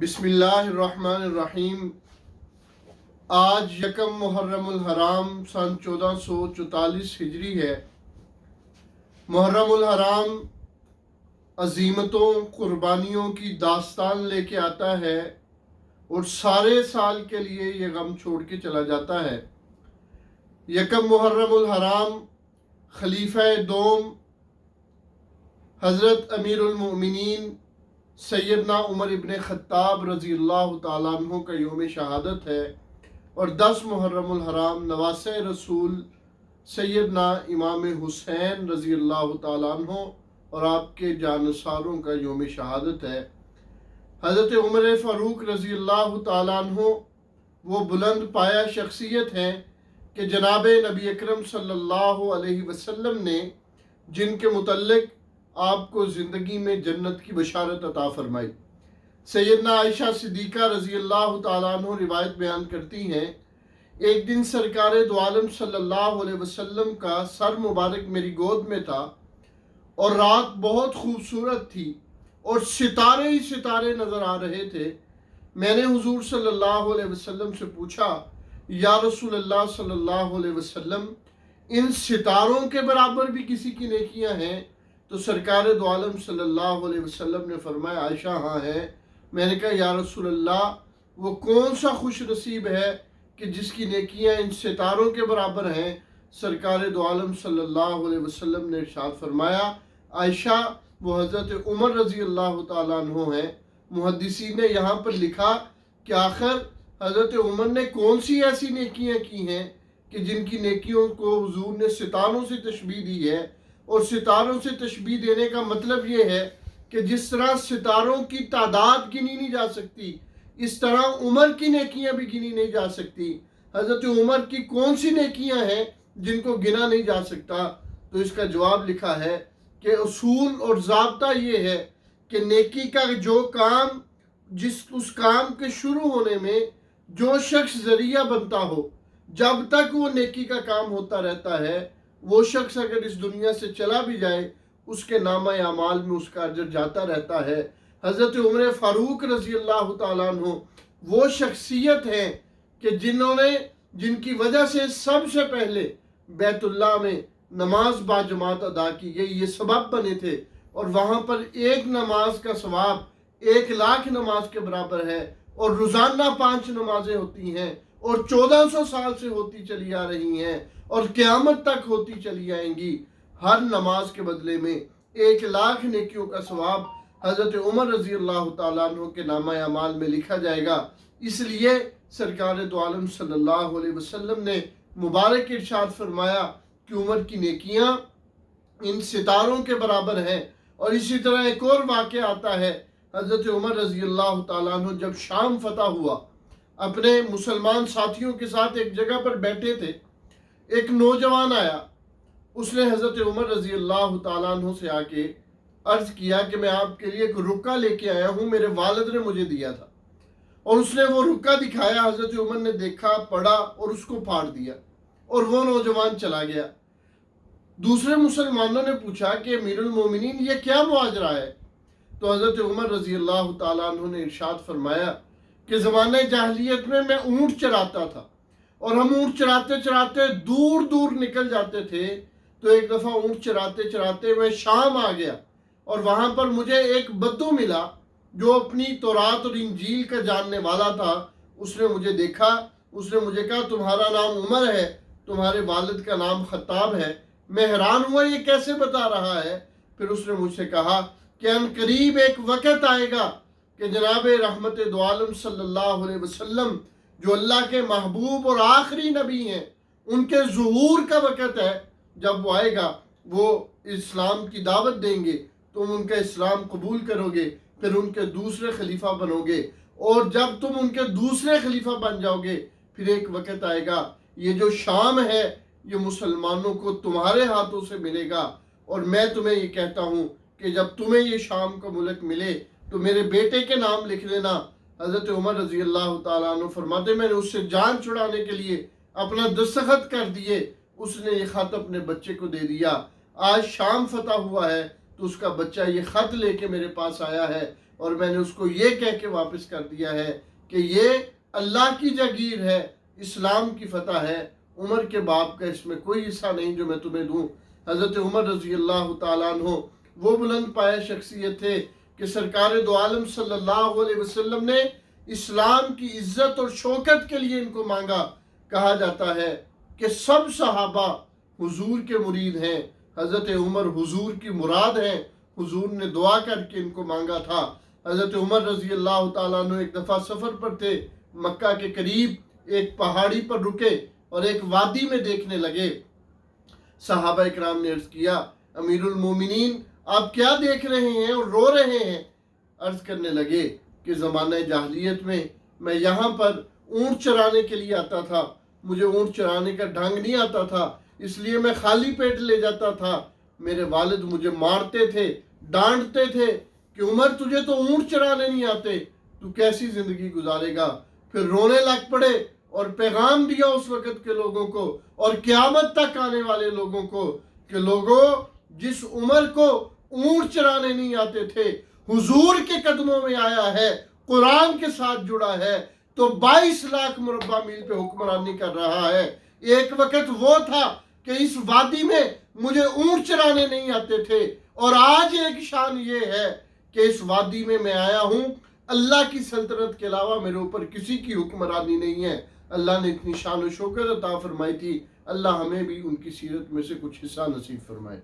بسم اللہ الرحمن الرحیم۔ آج یکم محرم الحرام سن 1444 ہجری ہے۔ محرم الحرام عظیمتوں قربانیوں کی داستان لے کے آتا ہے اور سارے سال کے لیے یہ غم چھوڑ کے چلا جاتا ہے۔ یکم محرم الحرام خلیفہ دوم حضرت امیر المؤمنین سیدنا عمر ابن خطاب رضی اللہ تعالیٰ عنہ کا یوم شہادت ہے، اور 10 محرم الحرام نواسہ رسول سیدنا امام حسین رضی اللہ تعالیٰ عنہ اور آپ کے جانثاروں کا یوم شہادت ہے۔ حضرت عمر فاروق رضی اللہ تعالیٰ عنہ وہ بلند پایہ شخصیت ہیں کہ جناب نبی اکرم صلی اللہ علیہ وسلم نے جن کے متعلق آپ کو زندگی میں جنت کی بشارت عطا فرمائی۔ سیدنا عائشہ صدیقہ رضی اللہ تعالیٰ عنہ روایت بیان کرتی ہیں، ایک دن سرکار دو عالم صلی اللہ علیہ وسلم کا سر مبارک میری گود میں تھا اور رات بہت خوبصورت تھی اور ستارے ہی ستارے نظر آ رہے تھے۔ میں نے حضور صلی اللہ علیہ وسلم سے پوچھا، یا رسول اللہ صلی اللہ علیہ وسلم، ان ستاروں کے برابر بھی کسی کی نیکیاں ہیں؟ تو سرکار دو عالم صلی اللہ علیہ وسلم نے فرمایا، عائشہ ہاں ہے۔ میں نے کہا، یا رسول اللہ، وہ کون سا خوش نصیب ہے کہ جس کی نیکیاں ان ستاروں کے برابر ہیں؟ سرکار دو عالم صلی اللہ علیہ وسلم نے ارشاد فرمایا، عائشہ وہ حضرت عمر رضی اللہ تعالیٰ عنہ ہیں۔ محدثین نے یہاں پر لکھا کہ آخر حضرت عمر نے کون سی ایسی نیکیاں کی ہیں کہ جن کی نیکیوں کو حضور نے ستاروں سے تشبیہ دی ہے، اور ستاروں سے تشبیہ دینے کا مطلب یہ ہے کہ جس طرح ستاروں کی تعداد گنی نہیں جا سکتی، اس طرح عمر کی نیکیاں بھی گنی نہیں جا سکتی۔ حضرت عمر کی کون سی نیکیاں ہیں جن کو گنا نہیں جا سکتا؟ تو اس کا جواب لکھا ہے کہ اصول اور ضابطہ یہ ہے کہ نیکی کا جو کام، اس کام کے شروع ہونے میں جو شخص ذریعہ بنتا ہو، جب تک وہ نیکی کا کام ہوتا رہتا ہے، وہ شخص اگر اس دنیا سے چلا بھی جائے، اس کے نامہ اعمال میں اس کا اجر جاتا رہتا ہے۔ حضرت عمر فاروق رضی اللہ تعالیٰ عنہ وہ شخصیت ہیں کہ جن کی وجہ سے سب سے پہلے بیت اللہ میں نماز باجماعت ادا کی گئی، یہ سبب بنے تھے، اور وہاں پر ایک نماز کا ثواب 1,00,000 نماز کے برابر ہے، اور روزانہ 5 نمازیں ہوتی ہیں، اور 1400 سال سے ہوتی چلی آ رہی ہیں، اور قیامت تک ہوتی چلی آئیں گی۔ ہر نماز کے بدلے میں 1,00,000 نیکیوں کا ثواب حضرت عمر رضی اللہ تعالیٰ عنہ کے نامہ اعمال میں لکھا جائے گا۔ اس لیے سرکار دو عالم صلی اللہ علیہ وسلم نے مبارک ارشاد فرمایا کہ عمر کی نیکیاں ان ستاروں کے برابر ہیں۔ اور اسی طرح ایک اور واقعہ آتا ہے، حضرت عمر رضی اللہ تعالیٰ عنہ جب شام فتح ہوا، اپنے مسلمان ساتھیوں کے ساتھ ایک جگہ پر بیٹھے تھے، ایک نوجوان آیا، اس نے حضرت عمر رضی اللہ تعالیٰ عنہ سے آ کے عرض کیا کہ میں آپ کے لیے ایک رکہ لے کے آیا ہوں، میرے والد نے مجھے دیا تھا۔ اور اس نے وہ رکہ دکھایا، حضرت عمر نے دیکھا، پڑھا اور اس کو پھاڑ دیا، اور وہ نوجوان چلا گیا۔ دوسرے مسلمانوں نے پوچھا کہ امیر المومنین یہ کیا ماجرا ہے؟ تو حضرت عمر رضی اللہ تعالیٰ عنہ نے ارشاد فرمایا کہ زمانہ جاہلیت میں اونٹ چراتا تھا، اور ہم اونٹ چراتے چراتے دور دور نکل جاتے تھے۔ تو ایک دفعہ اونٹ چراتے چراتے میں شام آ گیا، اور وہاں پر مجھے ایک بدو ملا جو اپنی تورات اور انجیل کا جاننے والا تھا۔ اس نے مجھے دیکھا، اس نے مجھے کہا، تمہارا نام عمر ہے، تمہارے والد کا نام خطاب ہے۔ میں حیران ہوا، یہ کیسے بتا رہا ہے؟ پھر اس نے مجھ سے کہا کہ ان قریب ایک وقت آئے گا کہ جناب رحمت دو عالم صلی اللہ علیہ وسلم جو اللہ کے محبوب اور آخری نبی ہیں، ان کے ظہور کا وقت ہے۔ جب وہ آئے گا، وہ اسلام کی دعوت دیں گے، تم ان کا اسلام قبول کرو گے، پھر ان کے دوسرے خلیفہ بنو گے، اور جب تم ان کے دوسرے خلیفہ بن جاؤ گے، پھر ایک وقت آئے گا، یہ جو شام ہے یہ مسلمانوں کو تمہارے ہاتھوں سے ملے گا۔ اور میں تمہیں یہ کہتا ہوں کہ جب تمہیں یہ شام کا ملک ملے تو میرے بیٹے کے نام لکھ لینا۔ حضرت عمر رضی اللہ تعالیٰ عنہ فرماتے، میں نے اس سے جان چھڑانے کے لیے اپنا دستخط کر دیے، اس نے یہ خط اپنے بچے کو دے دیا۔ آج شام فتح ہوا ہے تو اس کا بچہ یہ خط لے کے میرے پاس آیا ہے اور میں نے اس کو یہ کہہ کے واپس کر دیا ہے کہ یہ اللہ کی جاگیر ہے، اسلام کی فتح ہے، عمر کے باپ کا اس میں کوئی حصہ نہیں جو میں تمہیں دوں۔ حضرت عمر رضی اللہ تعالیٰ عنہ وہ بلند پایہ شخصیت تھے کہ سرکار دو عالم صلی اللہ علیہ وسلم نے اسلام کی عزت اور شوکت کے لیے ان کو مانگا۔ کہا جاتا ہے کہ سب صحابہ حضور کے مرید ہیں، حضرت عمر حضور کی مراد ہیں، حضور نے دعا کر کے ان کو مانگا تھا۔ حضرت عمر رضی اللہ تعالیٰ عنہ ایک دفعہ سفر پر تھے، مکہ کے قریب ایک پہاڑی پر رکے اور ایک وادی میں دیکھنے لگے۔ صحابہ اکرام نے عرض کیا، امیر المومنین آپ کیا دیکھ رہے ہیں اور رو رہے ہیں؟ عرض کرنے لگے کہ زمانہ جاہلیت میں یہاں پر اونٹ چرانے کے لیے آتا تھا، مجھے اونٹ چرانے کا ڈھنگ نہیں آتا تھا، اس لیے میں خالی پیٹ لے جاتا تھا۔ میرے والد مجھے مارتے تھے، ڈانٹتے تھے کہ عمر تجھے تو اونٹ چرانے نہیں آتے، تو کیسی زندگی گزارے گا؟ پھر رونے لگ پڑے اور پیغام دیا اس وقت کے لوگوں کو اور قیامت تک آنے والے لوگوں کو کہ لوگوں، جس عمر کو اونٹ چرانے نہیں آتے تھے حضور کے قدموں میں آیا ہے، قرآن کے ساتھ جڑا ہے، تو 22 لاکھ مربع میل پہ حکمرانی کر رہا ہے۔ ایک وقت وہ تھا کہ اس وادی میں مجھے اونٹ چرانے نہیں آتے تھے، اور آج ایک شان یہ ہے کہ اس وادی میں آیا ہوں، اللہ کی سلطنت کے علاوہ میرے اوپر کسی کی حکمرانی نہیں ہے۔ اللہ نے اتنی شان و شوکت عطا فرمائی تھی، اللہ ہمیں بھی ان کی سیرت میں سے کچھ حصہ نصیب فرمائے۔